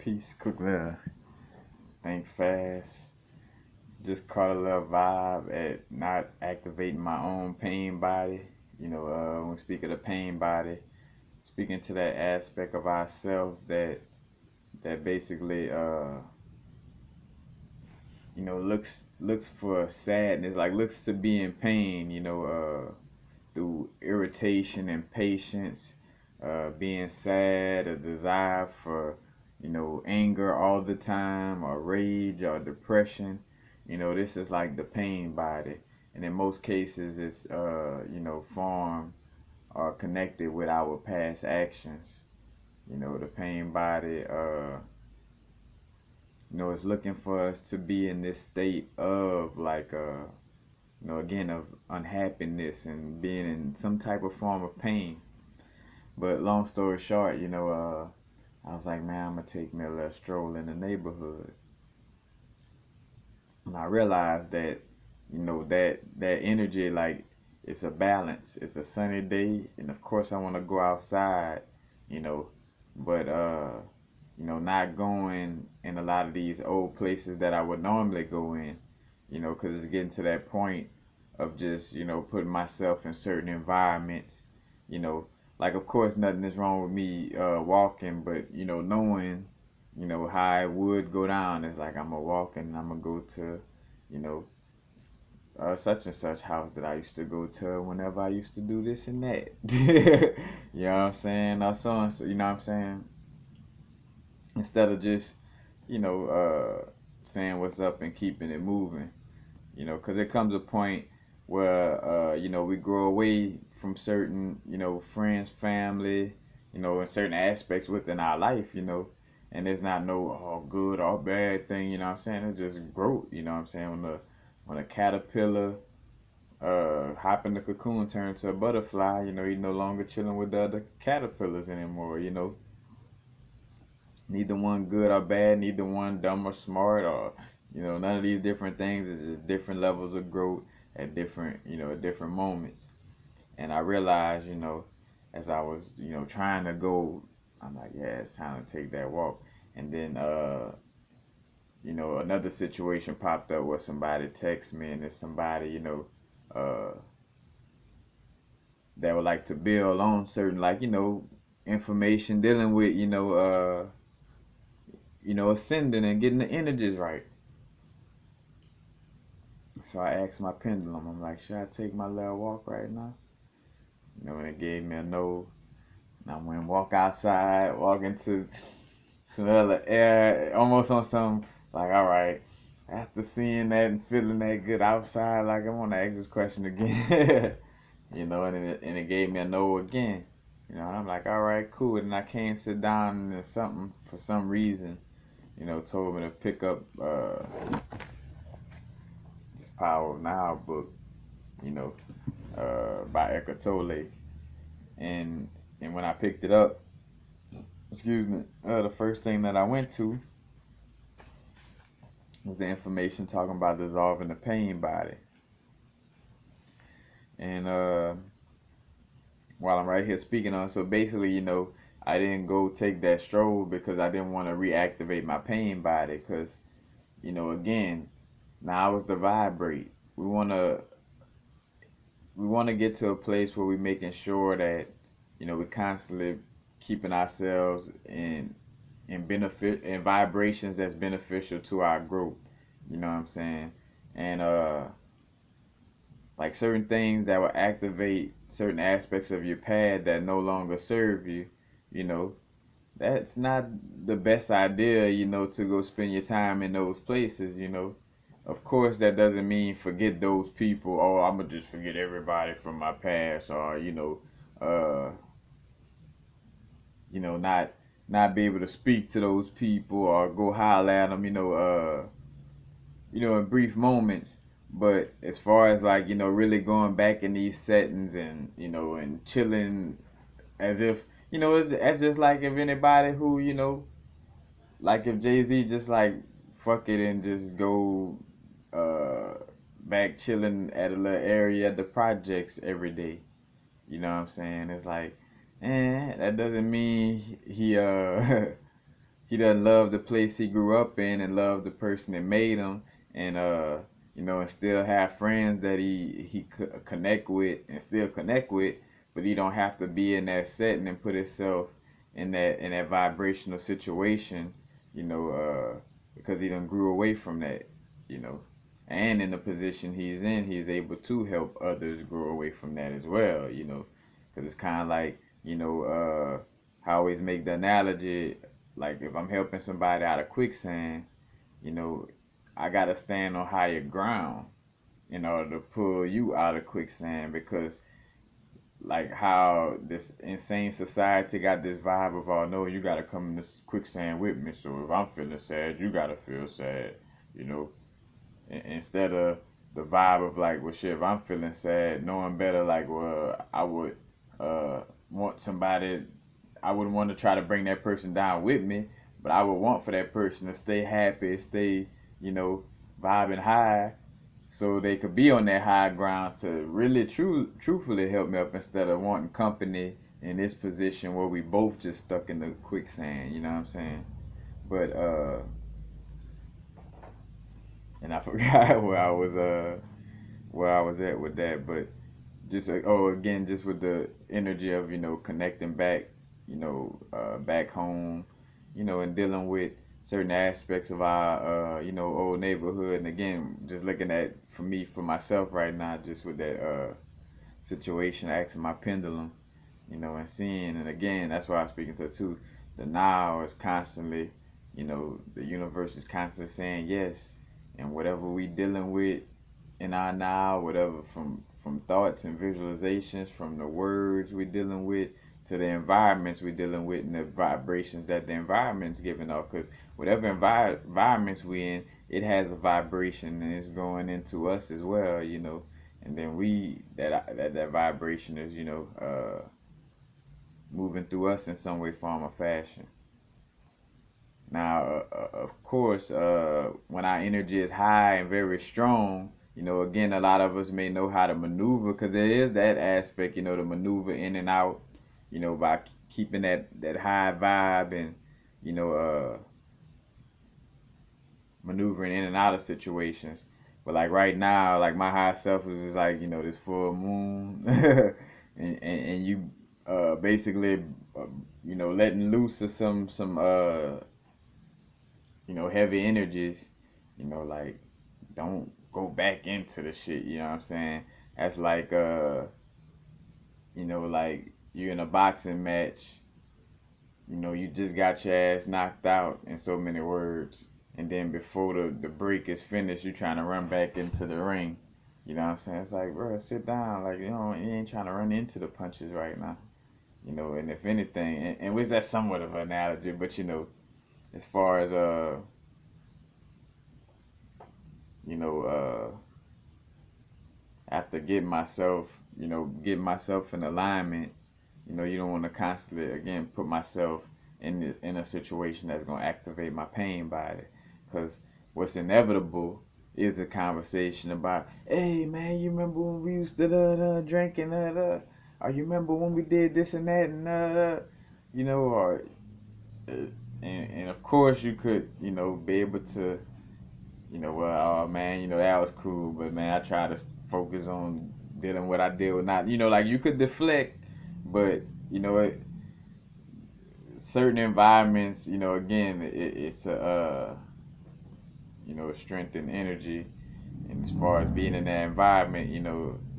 Peace, quick little think fast. Just caught a little vibe at not activating my own pain body. When we speak of the pain body, speaking to that aspect of ourselves that basically looks for sadness, like looks to be in pain, through irritation and patience, being sad, a desire for, anger all the time, or rage or depression. This is like the pain body. And in most cases, it's, formed or connected with our past actions. The pain body, is looking for us to be in this state of like, again, of unhappiness and being in some type of form of pain. But long story short, I was like, man, I'm gonna take me a little stroll in the neighborhood, and I realized that, that energy, like, it's a balance. It's a sunny day, and of course, I want to go outside, you know, but not going in a lot of these old places that I would normally go in, because it's getting to that point of just, putting myself in certain environments, you know, like, of course, nothing is wrong with me walking, but, knowing, how I would go down is like, I'm gonna walk and I'm gonna go to, you know, such and such house that I used to go to whenever I used to do this and that. You know what I'm saying? Or so and so, you know what I'm saying? Instead of just, saying what's up and keeping it moving, because it comes a point where, we grow away from certain, friends, family, in certain aspects within our life, and there's not no good or bad thing, you know what I'm saying? It's just growth, you know what I'm saying? When a caterpillar hop in the cocoon turn to a butterfly, you're no longer chilling with the other caterpillars anymore, neither one good or bad, neither one dumb or smart, or none of these different things. It's just different levels of growth at different at different moments. And I realized, as I was trying to go, I'm like, yeah, it's time to take that walk. And then another situation popped up where somebody texted me, and it's somebody uh that would like to build on certain, like, information dealing with ascending and getting the energies right. So I asked my pendulum, I'm like, should I take my little walk right now? And it gave me a no. And I went and walk outside, walk into smell the air, almost on some, like, all right, after seeing that and feeling that good outside, like, I want to ask this question again. And it gave me a no again. And I'm like, all right, cool. And I came sit down, and something, for some reason, told me to pick up this Power of Now book, you know, by Eckhart Tolle. And when I picked it up, excuse me, the first thing that I went to was the information talking about dissolving the pain body. And while I'm right here speaking on, so basically, I didn't go take that stroll because I didn't want to reactivate my pain body. Because, again, now is the vibrate. We want to get to a place where we're making sure that, we're constantly keeping ourselves in benefit in vibrations that's beneficial to our growth. You know what I'm saying? And like certain things that will activate certain aspects of your pad that no longer serve you, you know, that's not the best idea, to go spend your time in those places. Of course, that doesn't mean forget those people. Oh, I'm gonna just forget everybody from my past, or uh, not be able to speak to those people or go holler at them. In brief moments. But as far as, like, really going back in these settings and and chilling, as if it's just like if anybody who like if Jay-Z just like fuck it and just go uh back chilling at a little area at the projects every day. You know what I'm saying? It's like, that doesn't mean he he doesn't love the place he grew up in and love the person that made him, and and still have friends that he connect with and still connect with, but he don't have to be in that setting and put himself in that vibrational situation, because he done grew away from that, you know, and in the position he's in, he's able to help others grow away from that as well, because it's kind of like, I always make the analogy, like if I'm helping somebody out of quicksand, you know, I gotta stand on higher ground in order to pull you out of quicksand, because like how this insane society got this vibe of, oh no, you gotta come in this quicksand with me, so if I'm feeling sad, you gotta feel sad, you know instead of the vibe of like, well, shit, if I'm feeling sad, knowing better, like, well, I would want somebody, I wouldn't want to try to bring that person down with me, but I would want for that person to stay happy, stay, vibing high, so they could be on that high ground to really truthfully help me up, instead of wanting company in this position where we both just stuck in the quicksand, you know what I'm saying? But and I forgot where I was at with that, but just again, just with the energy of connecting back, back home, and dealing with certain aspects of our old neighborhood, and again, just looking at, for myself right now, just with that situation, asking my pendulum, and seeing, and again, that's why I'm speaking to too. The now is constantly, the universe is constantly saying yes, and whatever we dealing with in our now, whatever, from thoughts and visualizations, from the words we dealing with, to the environments we dealing with, and the vibrations that the environment's giving off, because whatever environments we in, it has a vibration, and it's going into us as well, and then that vibration is moving through us in some way, form, or fashion. Now, of course, when our energy is high and very strong, again, a lot of us may know how to maneuver, because there is that aspect, to maneuver in and out, by keeping that high vibe, and, maneuvering in and out of situations. But like right now, like my high self is just like, this full moon, and you basically, letting loose of some heavy energies, like, don't go back into the shit, you know what I'm saying? That's like, like you in a boxing match, you just got your ass knocked out, in so many words, and then before the break is finished, you trying to run back into the ring, you know what I'm saying? It's like, bro, sit down, like, you ain't trying to run into the punches right now, and if anything, and which that's somewhat of an analogy, but as far as after getting myself in alignment, you don't want to constantly again put myself in a situation that's going to activate my pain body, because what's inevitable is a conversation about, hey man, you remember when we used to drink and or you remember when we did this and that, and or and of course you could be able to well, oh man, that was cool, but man, I try to focus on dealing what I deal with, not, like you could deflect, but certain environments, again, it's a a strength and energy, and as far as being in that environment,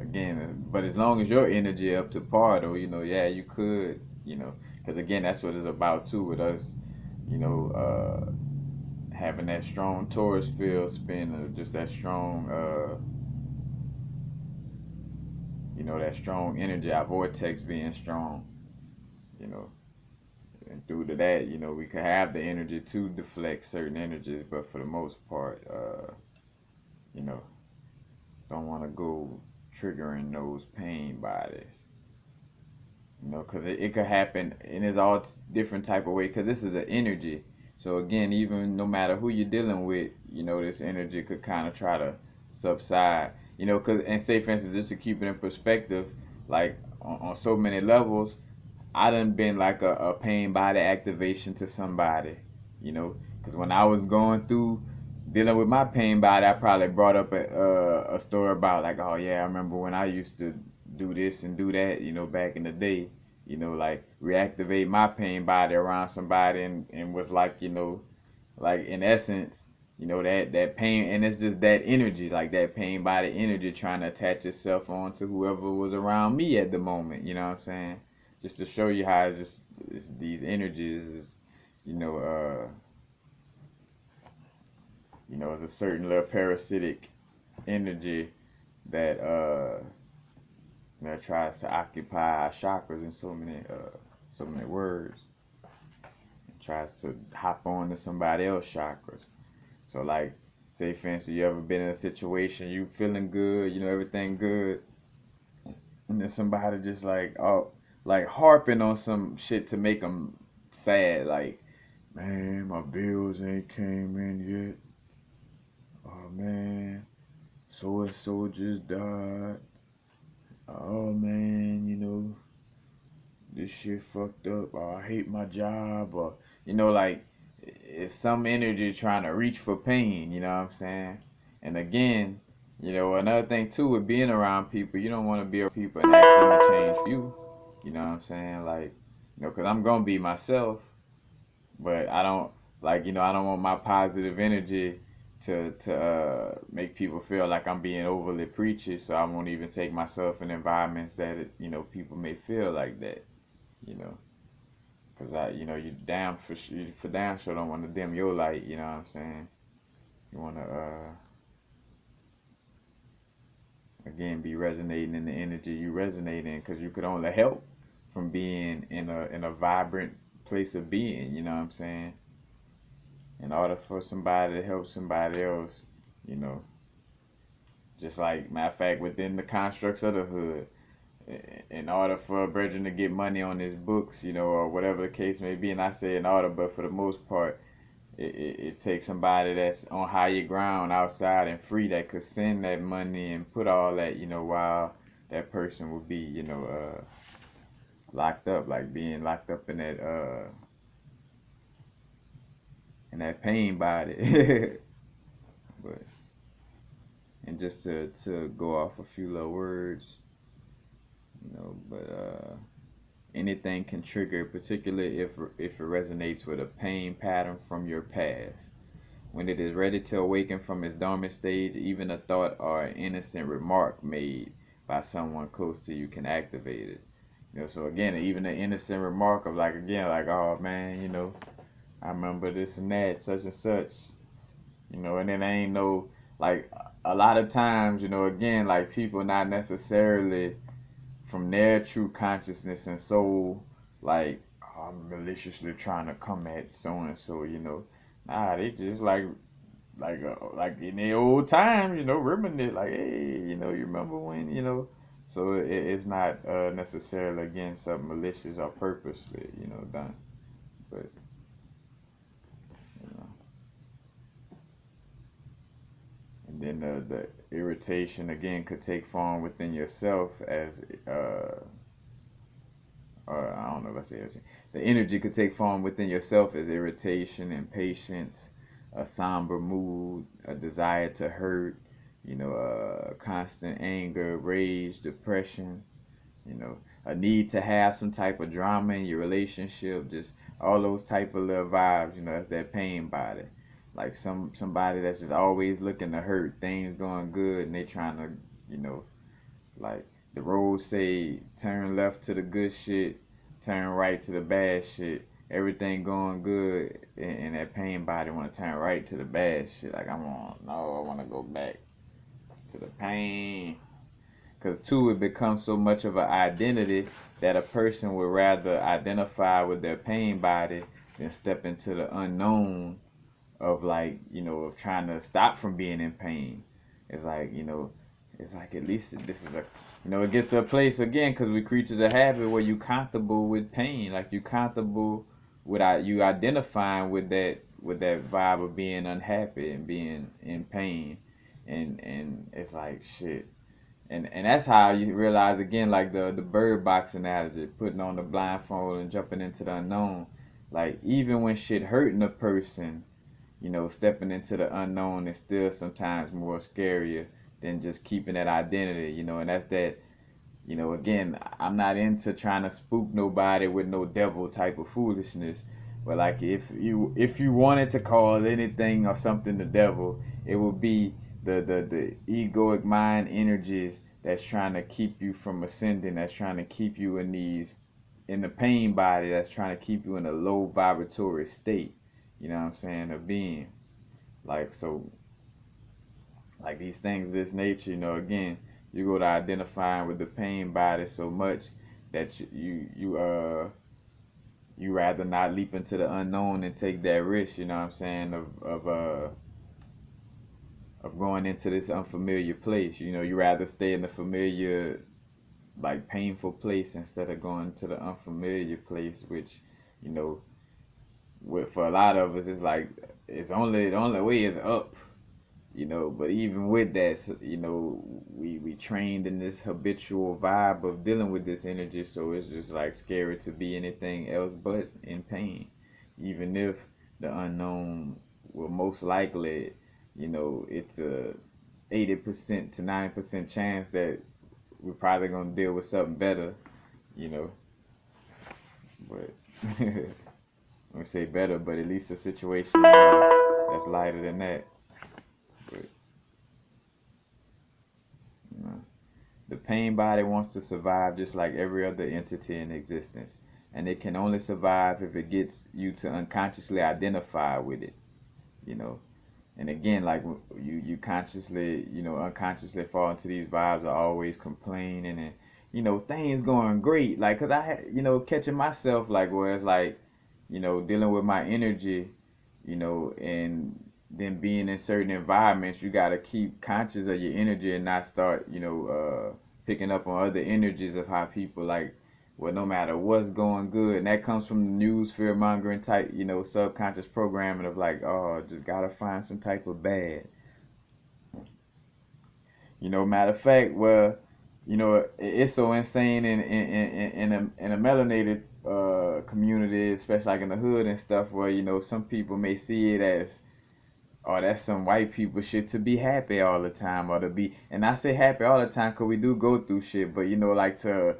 again, but as long as your energy up to par, though, yeah, you could, because again, that's what it's about too, with us, having that strong Taurus field spin, or just that strong, that strong energy, our vortex being strong, and due to that, we could have the energy to deflect certain energies, but for the most part, you know, don't want to go triggering those pain bodies, because it could happen, and it's all different type of way, because this is an energy. So again, even no matter who you're dealing with, this energy could kind of try to subside, cause, and say for instance, just to keep it in perspective, like on so many levels, I done been like a pain body activation to somebody, you know, because when I was going through dealing with my pain body, I probably brought up a story about like, oh yeah, I remember when I used to do this and do that, you know, back in the day, you know, like reactivate my pain body around somebody and was like, you know, like in essence, you know, that pain, and it's just that energy, like that pain body energy trying to attach itself on to whoever was around me at the moment, you know what I'm saying? Just to show you how it's these energies is, you know, it's a certain little parasitic energy that that tries to occupy our chakras in so many words. It tries to hop on to somebody else's chakras. So like, say for instance, you ever been in a situation, you feeling good, you know, everything good, and then somebody just like, oh, like harping on some shit to make them sad, like, man, my bills ain't came in yet. Oh man, so and so just died. Oh man, you know, this shit fucked up. Or I hate my job. Or, you know, like, it's some energy trying to reach for pain, you know what I'm saying? And again, you know, another thing too with being around people, you don't want to be around people and ask them to change for you. You know what I'm saying? Like, you know, because I'm going to be myself, but I don't, like, you know, I don't want my positive energy to make people feel like I'm being overly preachy, so I won't even take myself in environments that you know, people may feel like that, you know, because you know, you for damn sure don't want to dim your light, you know what I'm saying? You want to again be resonating in the energy you resonate in, because you could only help from being in a vibrant place of being, you know what I'm saying? In order for somebody to help somebody else, you know, just like matter of fact within the constructs of the hood, in order for a brethren to get money on his books, you know, or whatever the case may be, and I say in order, but for the most part, it takes somebody that's on higher ground outside and free that could send that money and put all that, you know, while that person would be, you know, locked up, like being locked up in that pain body. But and just to go off a few little words, you know, but anything can trigger, particularly if it resonates with a pain pattern from your past. When it is ready to awaken from its dormant stage, even a thought or an innocent remark made by someone close to you can activate it. You know, so again, even an innocent remark of like, again, like, oh man, you know, I remember this and that, such and such, you know, and then ain't no, like, a lot of times, you know, again, like people not necessarily from their true consciousness and soul, like, oh, I'm maliciously trying to come at so and so, you know. Nah, they just like in the old times, you know, reminisce, like, hey, you know, you remember when, you know. So it's not necessarily again something malicious or purposely, you know, done. But you know, and then the irritation again could take form within yourself as or I don't know if I say irritation. The energy could take form within yourself as irritation, impatience, a somber mood, a desire to hurt, you know, constant anger, rage, depression, you know, a need to have some type of drama in your relationship, just all those type of little vibes, you know, that's that pain body. Like somebody that's just always looking to hurt, things going good and they trying to, you know, like the road say turn left to the good shit, turn right to the bad shit. Everything going good, and that pain body want to turn right to the bad shit. Like I'm on, no, I want to go back to the pain. Cause two, it becomes so much of an identity that a person would rather identify with their pain body than step into the unknown of, like, you know, of trying to stop from being in pain. It's like, you know, it's like at least this is a, you know, it gets to a place again because we creatures of habit where you comfortable with pain, like you comfortable with you identifying with that vibe of being unhappy and being in pain, and it's like shit. And that's how you realize again, like the bird box analogy, putting on the blindfold and jumping into the unknown. Like even when shit hurting a person, stepping into the unknown is still sometimes more scarier than just keeping that identity, and that's that, again, I'm not into trying to spook nobody with no devil type of foolishness. But like if you wanted to call anything or something the devil, it would be the egoic mind energies that's trying to keep you from ascending, that's trying to keep you in the pain body, that's trying to keep you in a low vibratory state, you know what I'm saying, of being. Like so like these things this nature, again, you go to identifying with the pain body so much that you rather not leap into the unknown and take that risk, you know what I'm saying, of going into this unfamiliar place. You rather stay in the familiar, like painful place instead of going to the unfamiliar place, which, you know, for a lot of us, it's like the only way is up. But even with that, we trained in this habitual vibe of dealing with this energy, so it's just like scary to be anything else but in pain, even if the unknown will most likely, it's a 80% to 90% chance that we're probably gonna deal with something better, you know but I'm gonna say better, but at least a situation that's lighter than that. But you know the pain body wants to survive just like every other entity in existence. And it can only survive if it gets you to unconsciously identify with it, you know. And again, like you consciously, unconsciously fall into these vibes of always complaining and, things going great. Like, cause I had, catching myself like where it's like, dealing with my energy, and then being in certain environments, you got to keep conscious of your energy and not start, picking up on other energies of how people like, well, no matter what's going good, and that comes from the news fear mongering type, subconscious programming of like, oh, just gotta find some type of bad. Matter of fact, well, it's so insane in a melanated community, especially like in the hood and stuff, where some people may see it as, oh, that's some white people shit to be happy all the time, or to be, and I say happy all the time because we do go through shit, but like to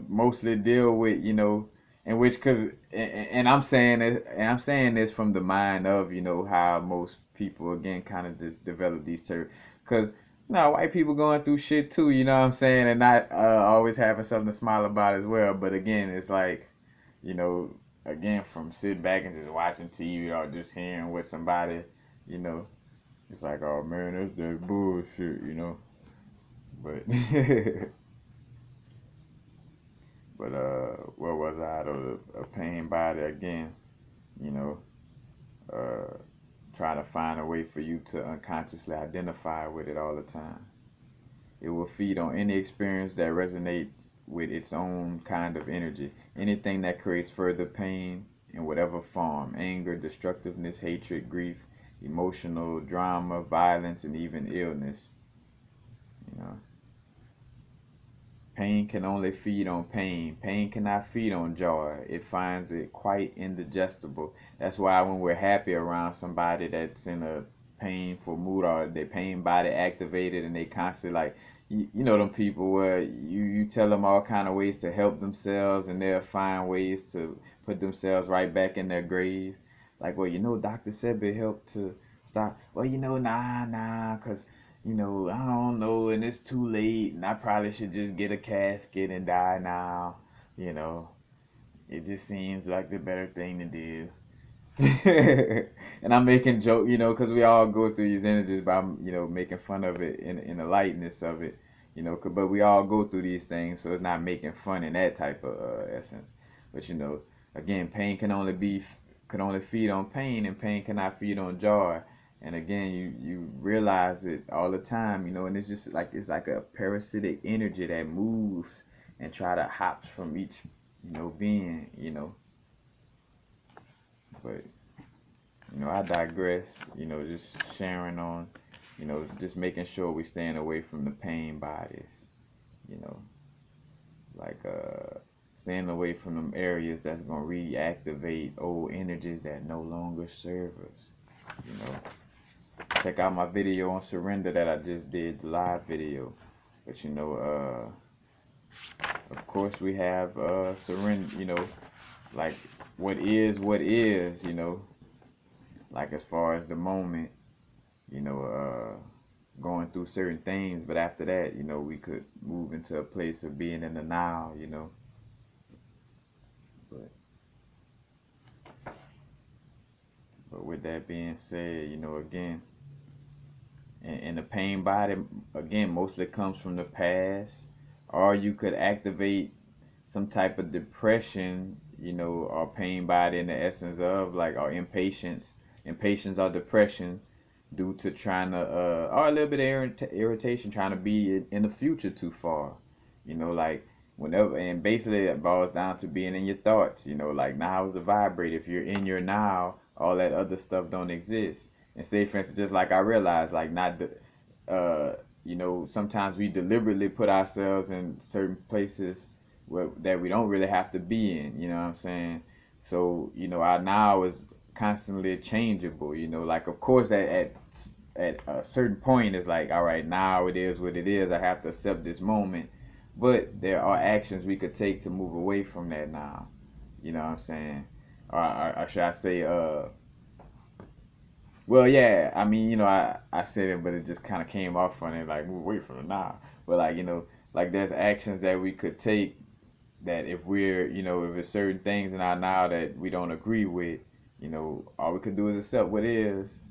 mostly deal with, in which, cause, and I'm saying this from the mind of, how most people again kind of just develop these terms, cause white people going through shit too, you know what I'm saying, and not always having something to smile about as well, but again, it's like, you know, again, from sitting back and just watching TV or just hearing what somebody, you know, it's like, oh man, that's that bullshit, But but what was I? A pain body again, you know, uh, try to find a way for you to unconsciously identify with it all the time. It will feed on any experience that resonates with its own kind of energy. Anything that creates further pain in whatever form: anger, destructiveness, hatred, grief, emotional drama, violence, and even illness. You know, pain can only feed on pain. Pain cannot feed on joy. It finds it quite indigestible. That's why when we're happy around somebody that's in a painful mood or their pain body activated and they constantly like, them people where you tell them all kind of ways to help themselves and they'll find ways to put themselves right back in their grave. Like, well, Dr. Sebi helped to stop. Well, nah, cause I don't know, and it's too late, and I probably should just get a casket and die now. You know, it just seems like the better thing to do. And I'm making joke, because we all go through these energies by, making fun of it in the lightness of it, but we all go through these things, so it's not making fun in that type of essence. But, again, pain can only feed on pain, and pain cannot feed on joy. And again, you realize it all the time, and it's just like it's like a parasitic energy that moves and try to hops from each, being, But I digress. Just sharing on, just making sure we staying away from the pain bodies. You know, like staying away from them areas that's gonna reactivate old energies that no longer serve us. You know, check out my video on surrender that I just did, the live video. But you know, of course we have surrender. You know, like what is. You know, like as far as the moment. You know, going through certain things, but after that, you know, we could move into a place of being in the now. You know, but with that being said, you know, again, and the pain body, again, mostly comes from the past, or you could activate some type of depression, you know, or pain body in the essence of like, or impatience or depression due to trying to, or a little bit of irritation, trying to be in the future too far, you know, like whenever, and basically it boils down to being in your thoughts, you know, like now is the vibrate. If you're in your now, all that other stuff don't exist. And say, for instance, just like I realized, like not the, you know, sometimes we deliberately put ourselves in certain places that we don't really have to be in. You know what I'm saying? So you know, our now is constantly changeable. You know, like of course at a certain point it's like, all right, now it is what it is. I have to accept this moment, but there are actions we could take to move away from that now. You know what I'm saying? Or should I say, well, yeah, I mean, you know, I said it, but it just kind of came off funny, like move away from it now. But like, you know, like there's actions that we could take that if we're, you know, if there's certain things in our now that we don't agree with, you know, all we could do is accept what is,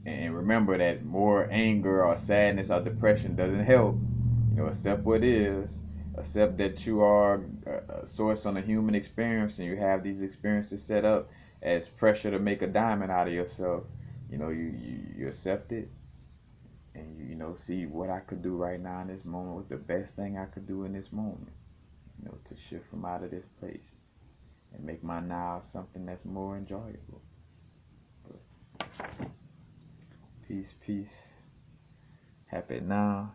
and remember that more anger or sadness or depression doesn't help. You know, accept what is, accept that you are a source on a human experience, and you have these experiences set up as pressure to make a diamond out of yourself. You know, you accept it, and you know, see what I could do right now in this moment. What's the best thing I could do in this moment? You know, to shift from out of this place and make my now something that's more enjoyable. But peace, peace. Happy now.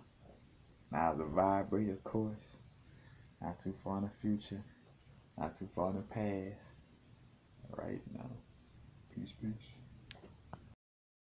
Now the vibrate, of course. Not too far in the future. Not too far in the past. Right now. Peace, peace.